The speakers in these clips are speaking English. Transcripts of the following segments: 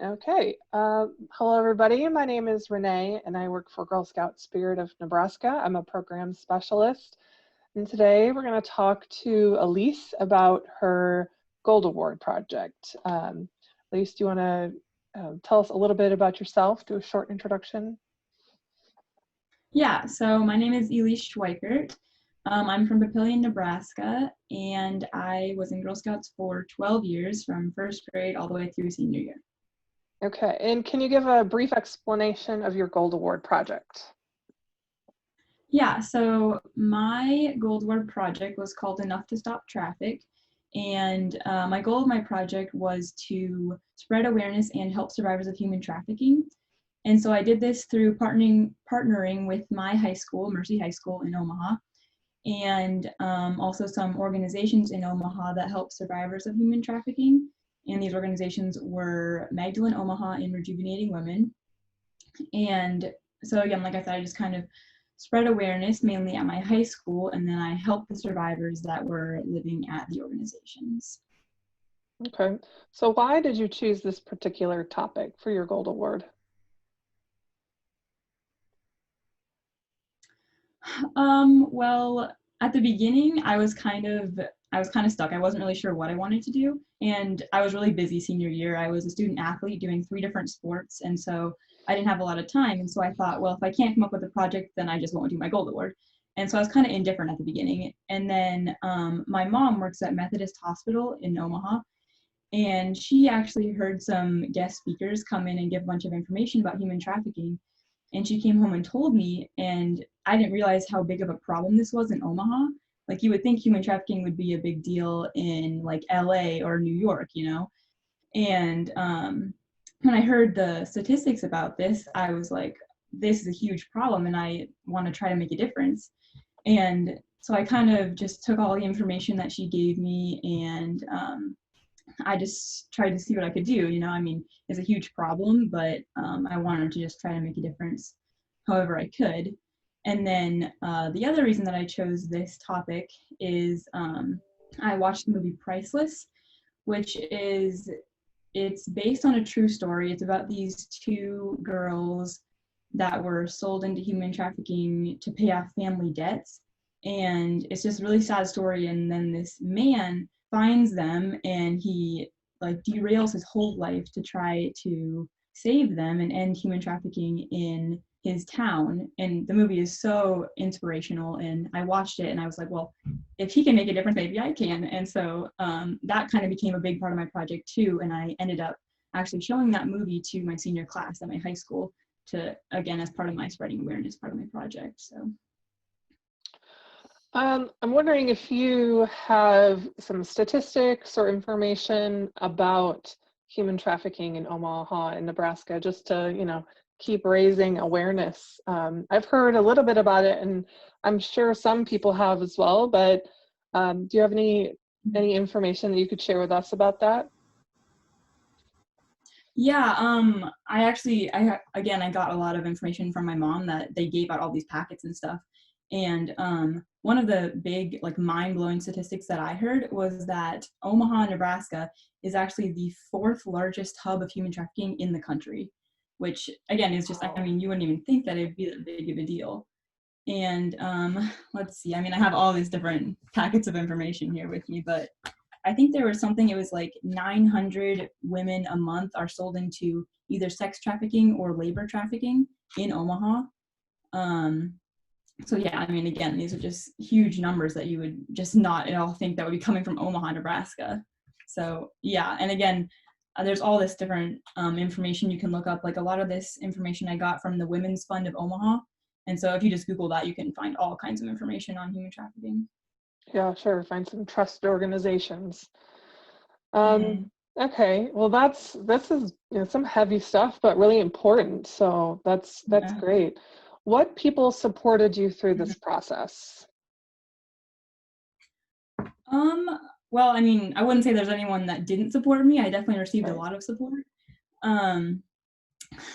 Okay. Hello, everybody. My name is Renee, and I work for Girl Scout Spirit of Nebraska. I'm a program specialist, and today we're going to talk to Elyse about her Gold Award project. Elyse, do you want to tell us a little bit about yourself? Do a short introduction. Yeah, so my name is Elyse Schweikert. I'm from Papillion, Nebraska, and I was in Girl Scouts for 12 years from first grade all the way through senior year. Okay, and can you give a brief explanation of your Gold Award project? Yeah, so my Gold Award project was called Enough to Stop Traffic, and my goal of my project was to spread awareness and help survivors of human trafficking. And so I did this through partnering with my high school, Mercy High School in Omaha, and also some organizations in Omaha that help survivors of human trafficking. And these organizations were Magdalene Omaha and Rejuvenating Women. And so again, like I said, I just kind of spread awareness mainly at my high school, and then I helped the survivors that were living at the organizations. Okay, so why did you choose this particular topic for your Gold Award? Well, at the beginning, I was kind of stuck. I wasn't really sure what I wanted to do, and I was really busy senior year. I was a student athlete doing 3 different sports, and so I didn't have a lot of time. And so I thought, well, if I can't come up with a project, then I just won't do my Gold Award. And so I was kind of indifferent at the beginning. And then my mom works at Methodist Hospital in Omaha, and she actually heard some guest speakers come in and give a bunch of information about human trafficking. And she came home and told me, and I didn't realize how big of a problem this was in Omaha. Like, you would think human trafficking would be a big deal in like LA or New York, you know. And when I heard the statistics about this, I was like, this is a huge problem and I want to try to make a difference. And so I kind of just took all the information that she gave me, and I just tried to see what I could do. You know, I mean, it's a huge problem, but I wanted to just try to make a difference however I could. And then the other reason that I chose this topic is I watched the movie Priceless, which is it's based on a true story. It's about these 2 girls that were sold into human trafficking to pay off family debts. And it's just a really sad story. And then this man finds them, and he like derails his whole life to try to save them and end human trafficking in his town. And the movie is so inspirational, and I watched it and I was like, well, if he can make a difference, maybe I can. And so that kind of became a big part of my project too, and I ended up actually showing that movie to my senior class at my high school, to again as part of my spreading awareness part of my project. So I'm wondering if you have some statistics or information about human trafficking in Omaha and Nebraska, just to, keep raising awareness. I've heard a little bit about it, and I'm sure some people have as well, but do you have any information that you could share with us about that? yeah, I got a lot of information from my mom that they gave out all these packets and stuff. And one of the big, like, mind-blowing statistics that I heard was that Omaha, Nebraska is actually the 4th largest hub of human trafficking in the country, which again is just, I mean, you wouldn't even think that it'd be that big of a deal. And let's see, I mean, I have all these different packets of information here with me, but I think there was something, it was like 900 women a month are sold into either sex trafficking or labor trafficking in Omaha. Um, so yeah, I mean, again, these are just huge numbers that you would just not at all think that would be coming from Omaha, Nebraska. So yeah, and again, there's all this different information you can look up. Like, a lot of this information I got from the Women's Fund of Omaha. And so if you just Google that, you can find all kinds of information on human trafficking. Yeah, sure. Find some trusted organizations. Mm, Okay, well, this is some heavy stuff, but really important. So that's yeah. great. What people supported you through this process? Um, well, I mean, I wouldn't say there's anyone that didn't support me. I definitely received a Right. lot of support. Um,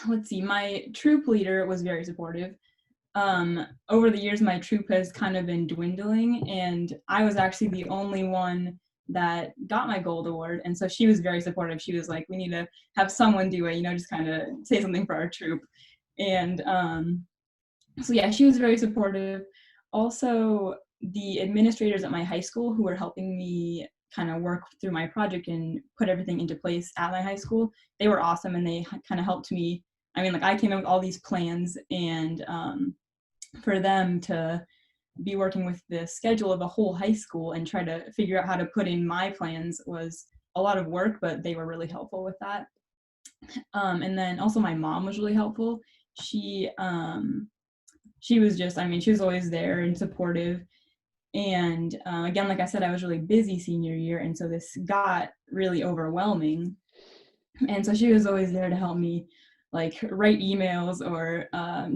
let's see, my troop leader was very supportive. Over the years, my troop has kind of been dwindling, and I was actually the only one that got my gold award. And so she was very supportive. She was like, we need to have someone do it, you know, just kind of say something for our troop. And so yeah, she was very supportive. Also, the administrators at my high school who were helping me kind of work through my project and put everything into place at my high school, they were awesome, and they kind of helped me. I mean, like, I came up with all these plans, and for them to be working with the schedule of a whole high school and try to figure out how to put in my plans was a lot of work, but they were really helpful with that. And then also my mom was really helpful. She was just, I mean, she was always there and supportive. And again, like I said, I was really busy senior year, and so this got really overwhelming. And so she was always there to help me, like, write emails or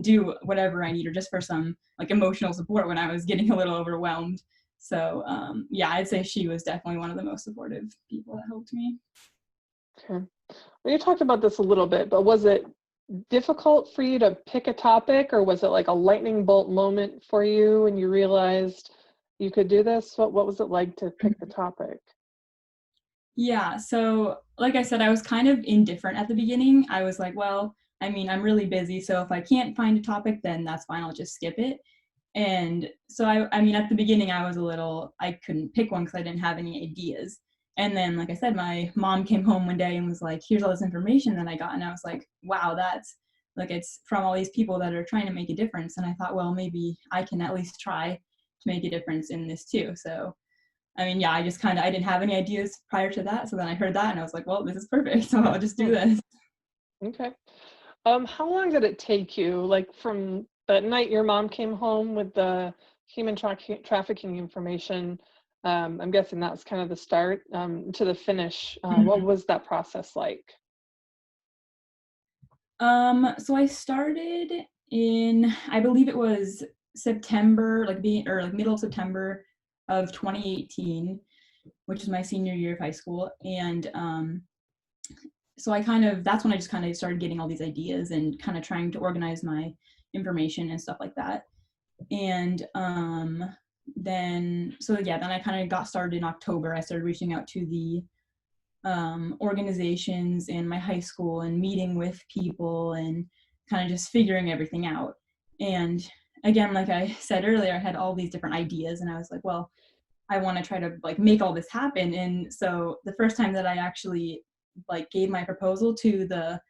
do whatever I need, or just for some like emotional support when I was getting a little overwhelmed. So yeah, I'd say she was definitely one of the most supportive people that helped me. Okay. Well, you talked about this a little bit, but was it difficult for you to pick a topic, or was it like a lightning bolt moment for you and you realized you could do this? What was it like to pick the topic? Yeah, so like I said, I was kind of indifferent at the beginning. I was like, well, I mean, I'm really busy, so if I can't find a topic, then that's fine, I'll just skip it. And so I mean, at the beginning, I couldn't pick one because I didn't have any ideas. And then, like I said, my mom came home one day and was like, here's all this information that I got. And I was like, wow, that's like, it's from all these people that are trying to make a difference. And I thought, well, maybe I can at least try to make a difference in this too. So I mean, yeah, I didn't have any ideas prior to that. So then I heard that and I was like, well, this is perfect. So I'll just do Hmm. this. Okay. How long did it take you, like from the night your mom came home with the trafficking information? I'm guessing that's kind of the start, to the finish. What Mhm. was that process like? So I started in, I believe it was September, like middle of September of 2018, which is my senior year of high school. And so that's when I just kind of started getting all these ideas and kind of trying to organize my information and stuff like that. And then I kind of got started in October. I started reaching out to the organizations in my high school and meeting with people and kind of just figuring everything out. And again, like I said earlier, I had all these different ideas, and I was like, well, I want to try to like make all this happen. And so the first time that I actually like gave my proposal to the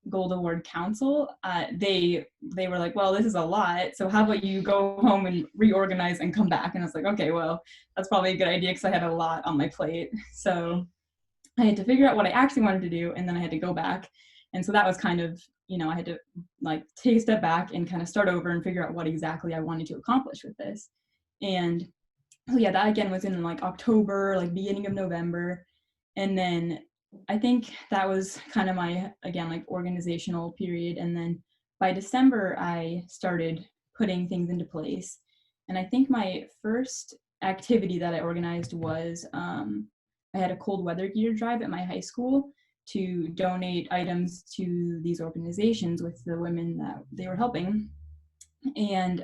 Gold Award Council, they were like, well, this is a lot, so how about you go home and reorganize and come back? And I was like, okay, well, that's probably a good idea because I had a lot on my plate. So I had to figure out what I actually wanted to do, and then I had to go back. And so that was kind of, I had to like take a step back and kind of start over and figure out what exactly I wanted to accomplish with this. And so yeah, that again was in like October, like beginning of November. And then I think that was kind of my, again, like organizational period. And then by December, I started putting things into place. And I think my first activity that I organized was I had a cold weather gear drive at my high school to donate items to these organizations with the women that they were helping. And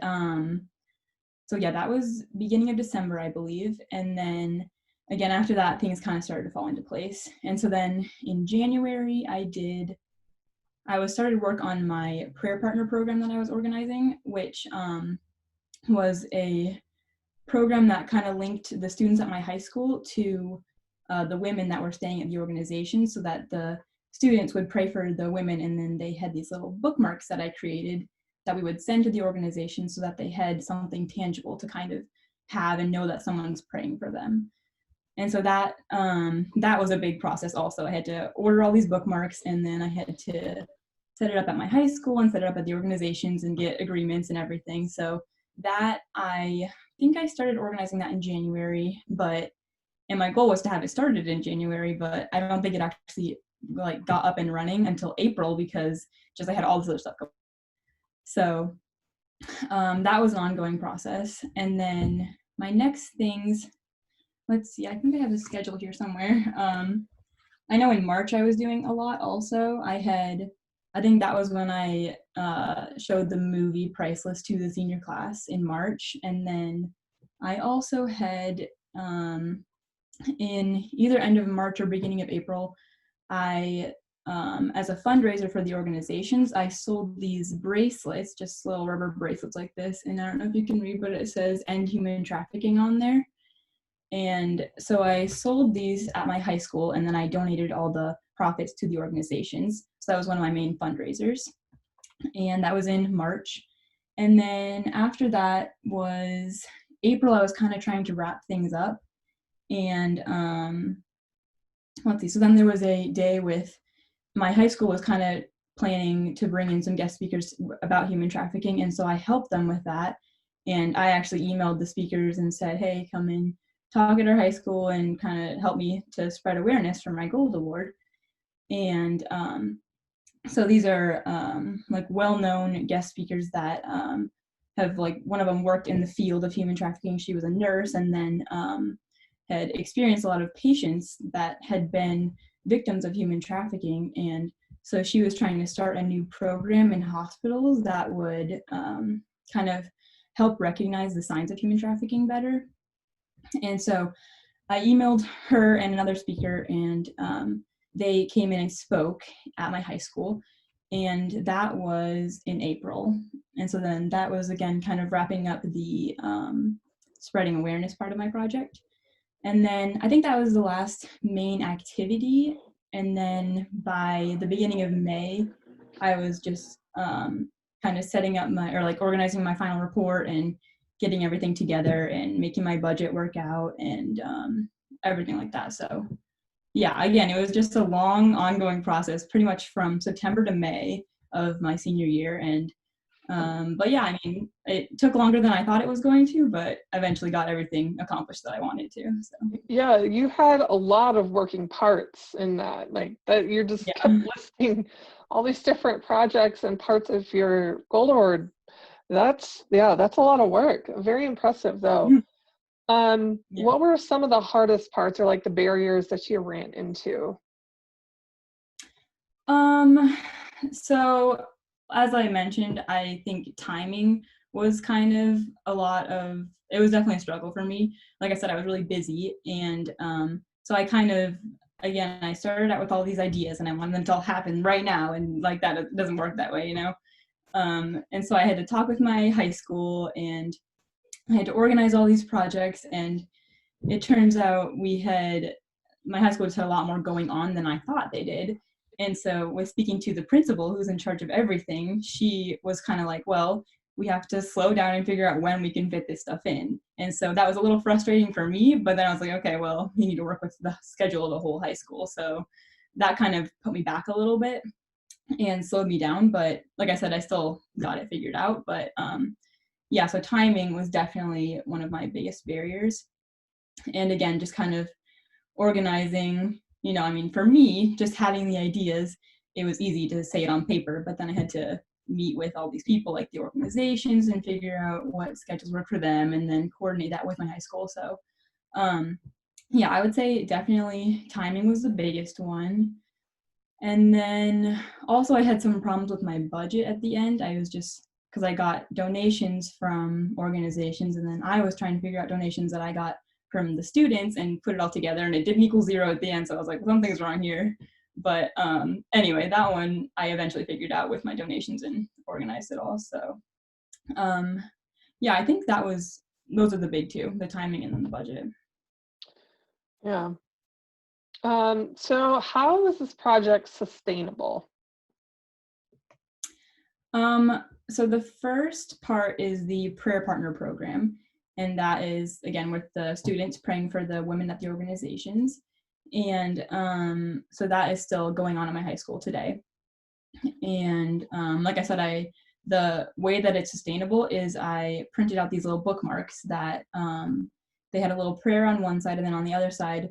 so yeah, that was beginning of December, I believe. And then again, after that, things kind of started to fall into place. And so then in January, I was started work on my prayer partner program that I was organizing, which was a program that kind of linked the students at my high school to the women that were staying at the organization, so that the students would pray for the women, and then they had these little bookmarks that I created that we would send to the organization so that they had something tangible to kind of have and know that someone's praying for them. And so that was a big process also. I had to order all these bookmarks, and then I had to set it up at my high school and set it up at the organizations and get agreements and everything. So that I think I started organizing that in January, and my goal was to have it started in January, but I don't think it actually like got up and running until April because just I had all this other stuff going. So that was an ongoing process. And then my next things, let's see, I think I have a schedule here somewhere. I know in March I was doing a lot also. I think that was when I showed the movie Priceless to the senior class in March. And then I also had in either end of March or beginning of April, I, as a fundraiser for the organizations, I sold these bracelets, just little rubber bracelets like this. And I don't know if you can read, but it says "End Human Trafficking" on there. And so I sold these at my high school, and then I donated all the profits to the organizations. So that was one of my main fundraisers. And that was in March. And then after that was April, I was kind of trying to wrap things up. And let's see, so then there was a day with my high school was kind of planning to bring in some guest speakers about human trafficking. And so I helped them with that. And I actually emailed the speakers and said, hey, come and talk at our high school and kind of help me to spread awareness for my gold award. And so these are like well-known guest speakers that have, like, one of them worked in the field of human trafficking. She was a nurse, and then had experienced a lot of patients that had been victims of human trafficking. And so she was trying to start a new program in hospitals that would kind of help recognize the signs of human trafficking better. And so I emailed her and another speaker, and they came in and spoke at my high school. And that was in April. And so then that was, again, kind of wrapping up the spreading awareness part of my project. And then I think that was the last main activity. And then by the beginning of May, I was just kind of setting up my, or like organizing my final report and getting everything together and making my budget work out and everything like that. So yeah, again, it was just a long ongoing process, pretty much from September to May of my senior year. And but yeah, I mean, it took longer than I thought it was going to, but eventually got everything accomplished that I wanted to. So Yeah, you had a lot of working parts in that, like that you just kept yeah. listing all these different projects and parts of your gold award. That's a lot of work. Very impressive though. Yeah. What were some of the hardest parts or like the barriers that you ran into? Um, so as I mentioned, I think timing was kind of a lot of, it was definitely a struggle for me. Like I said, I was really busy. And so I kind of, again, I started out with all these ideas and I wanted them to all happen right now. And like that, it doesn't work that way, you know? And so I had to talk with my high school and I had to organize all these projects. And it turns out my high school just had a lot more going on than I thought they did. And so with speaking to the principal who's in charge of everything, she was kind of like, well, we have to slow down and figure out when we can fit this stuff in. And so that was a little frustrating for me, but then I was like, okay, well, you need to work with the schedule of the whole high school. So that kind of put me back a little bit and slowed me down. But like I said, I still got it figured out. But yeah, so timing was definitely one of my biggest barriers. And again, just kind of organizing, you know, I mean, for me, just having the ideas, it was easy to say it on paper, but then I had to meet with all these people, like the organizations, and figure out what schedules work for them and then coordinate that with my high school. So um, yeah, I would say definitely timing was the biggest one. And then also I had some problems with my budget at the end. I was just, because I got donations from organizations, and then I was trying to figure out donations that I got from the students and put it all together, and it didn't equal zero at the end. So I was like, something's wrong here. But anyway, that one I eventually figured out with my donations and organized it all. So yeah, I think those are the big two, the timing and then the budget. Yeah. So how is this project sustainable? So the first part is the prayer partner program. And that is, again, with the students praying for the women at the organizations. And so that is still going on at my high school today. And like I said, the way that it's sustainable is I printed out these little bookmarks that they had a little prayer on one side, and then on the other side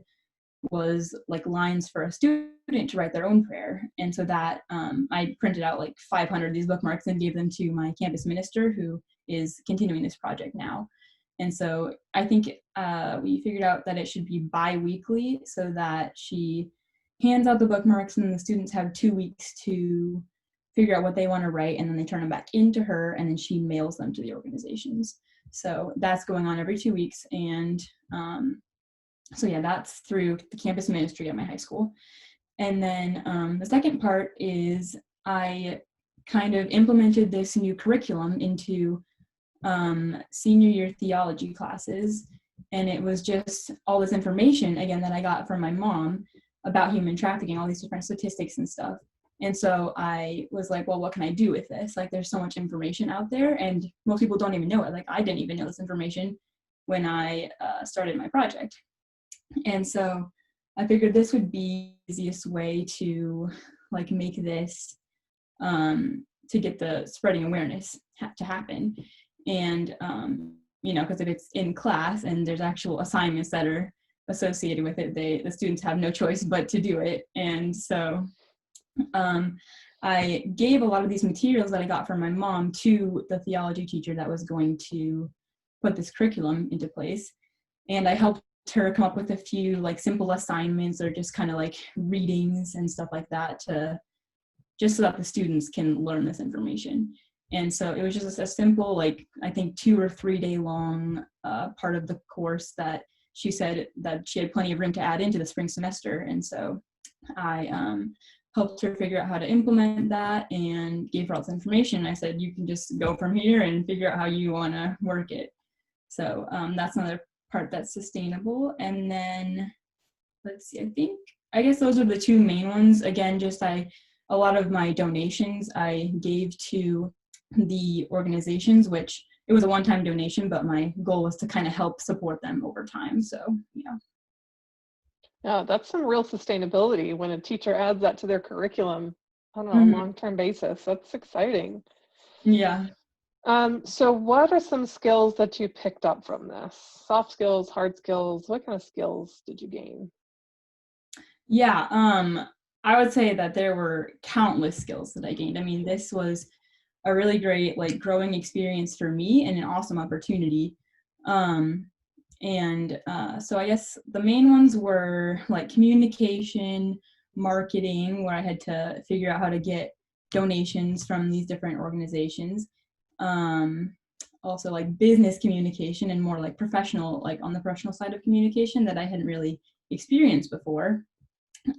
was like lines for a student to write their own prayer. And so that I printed out like 500 of these bookmarks and gave them to my campus minister, who is continuing this project now. And so I think we figured out that it should be bi-weekly, so that she hands out the bookmarks and the students have 2 weeks to figure out what they want to write, and then they turn them back into her, and then she mails them to the organizations. So that's going on every 2 weeks. And So yeah, that's through the campus ministry at my high school. And then the second part is I kind of implemented this new curriculum into senior year theology classes. And it was just all this information, again, that I got from my mom about human trafficking, all these different statistics and stuff. And so I was like, well, what can I do with this? Like, there's so much information out there, and most people don't even know it. Like, I didn't even know this information when I started my project. And so I figured this would be the easiest way to like make this to get the spreading awareness to happen. And because if it's in class and there's actual assignments that are associated with it, the students have no choice but to do it. And so I gave a lot of these materials that I got from my mom to the theology teacher that was going to put this curriculum into place. And I helped her come up with a few like simple assignments or just kind of like readings and stuff like that to just so that the students can learn this information. And so it was just a simple, like, I think 2 or 3 day long part of the course that she said that she had plenty of room to add into the spring semester. And so I helped her figure out how to implement that and gave her all this information. I said, you can just go from here and figure out how you want to work it. So that's another part that's sustainable. And then, let's see, I guess those are the 2 main ones. Again, just a lot of my donations I gave to the organizations, which it was a one-time donation, but my goal was to kind of help support them over time. So, yeah. Yeah, that's some real sustainability when a teacher adds that to their curriculum on a Mm-hmm. long-term basis. That's exciting. Yeah. So what are some skills that you picked up from this? Soft skills, hard skills, what kind of skills did you gain? Yeah. I would say that there were countless skills that I gained. I mean, this was a really great like growing experience for me and an awesome opportunity. So I guess the main ones were like communication, marketing, where I had to figure out how to get donations from these different organizations. Um, Also like business communication and more like professional, like on the professional side of communication that I hadn't really experienced before.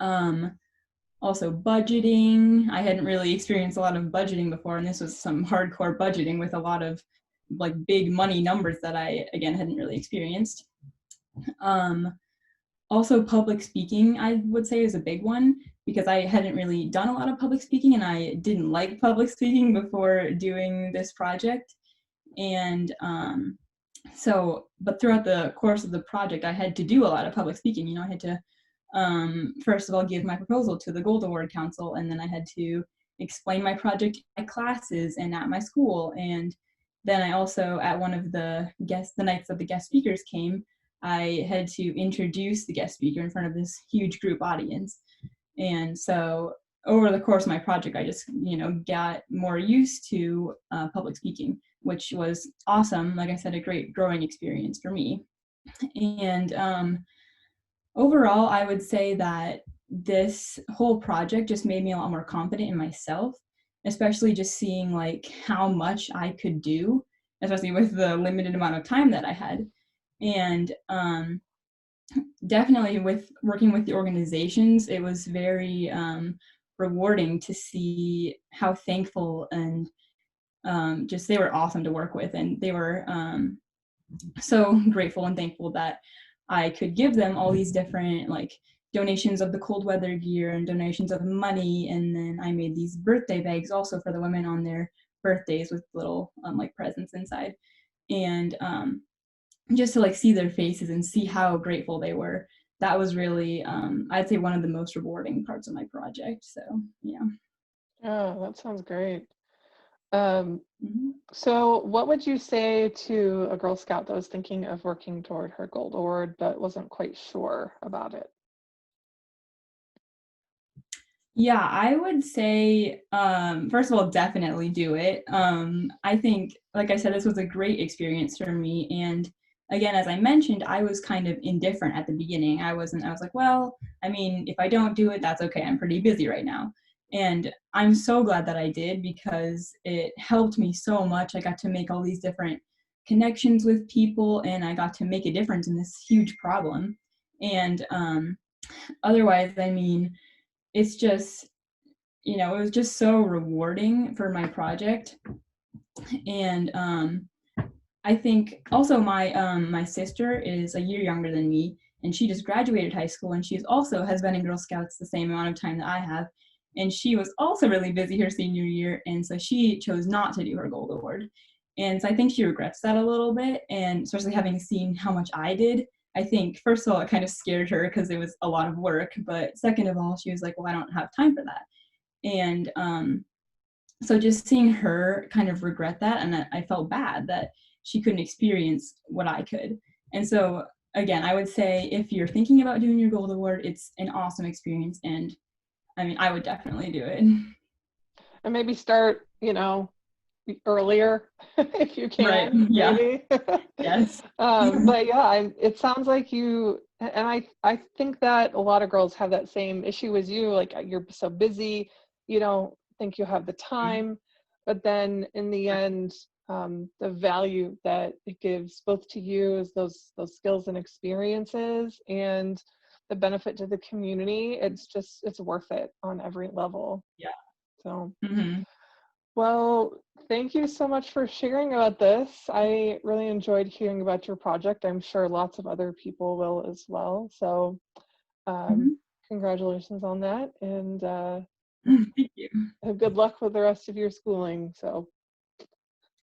Um, Also budgeting. I hadn't really experienced a lot of budgeting before, and this was some hardcore budgeting with a lot of like big money numbers that I again hadn't really experienced. Um, Also public speaking, I would say, is a big one because I hadn't really done a lot of public speaking and I didn't like public speaking before doing this project. And but throughout the course of the project, I had to do a lot of public speaking. I had to first of all give my proposal to the Gold Award Council, and then I had to explain my project in my classes and at my school. And then I also, at one of the nights that the guest speakers came, I had to introduce the guest speaker in front of this huge group audience. And so over the course of my project, I just, got more used to public speaking, which was awesome. Like I said, a great growing experience for me. And overall, I would say that this whole project just made me a lot more confident in myself, especially just seeing like how much I could do, especially with the limited amount of time that I had. And definitely with working with the organizations, it was very rewarding to see how thankful and just they were awesome to work with. And they were so grateful and thankful that I could give them all these different like donations of the cold weather gear and donations of money. And then I made these birthday bags also for the women on their birthdays with little like presents inside. And just to like see their faces and see how grateful they were. That was really, I'd say, one of the most rewarding parts of my project. So, yeah. Oh, that sounds great. Um, Mm-hmm. so what would you say to a Girl Scout that was thinking of working toward her Gold Award but wasn't quite sure about it? Yeah, I would say, first of all, definitely do it. I think, like I said, this was a great experience for me. And again, as I mentioned, I was kind of indifferent at the beginning. I was like, well, I mean, if I don't do it, that's okay. I'm pretty busy right now. And I'm so glad that I did because it helped me so much. I got to make all these different connections with people and I got to make a difference in this huge problem. And otherwise, I mean, it's just, it was just so rewarding for my project. And I think also my sister is a year younger than me, and she just graduated high school, and she is also has been in Girl Scouts the same amount of time that I have, and she was also really busy her senior year, and so she chose not to do her Gold Award, and so I think she regrets that a little bit, and especially having seen how much I did. I think first of all it kind of scared her because it was a lot of work, but second of all she was like, well, I don't have time for that, and so just seeing her kind of regret that, and that I felt bad that she couldn't experience what I could. And so again, I would say if you're thinking about doing your Gold Award, it's an awesome experience, and I mean, I would definitely do it. And maybe start, earlier if you Right. can, Yeah. maybe. Yes. But yeah, it sounds like you, and I think that a lot of girls have that same issue as you, like you're so busy, you don't think you have the time, but then in the end, the value that it gives both to you as those skills and experiences and the benefit to the community, it's worth it on every level. Yeah. So. Hmm. Well, thank you so much for sharing about this. I really enjoyed hearing about your project. I'm sure lots of other people will as well. So, um, Hmm. congratulations on that, and Thank you. good luck with the rest of your schooling. So.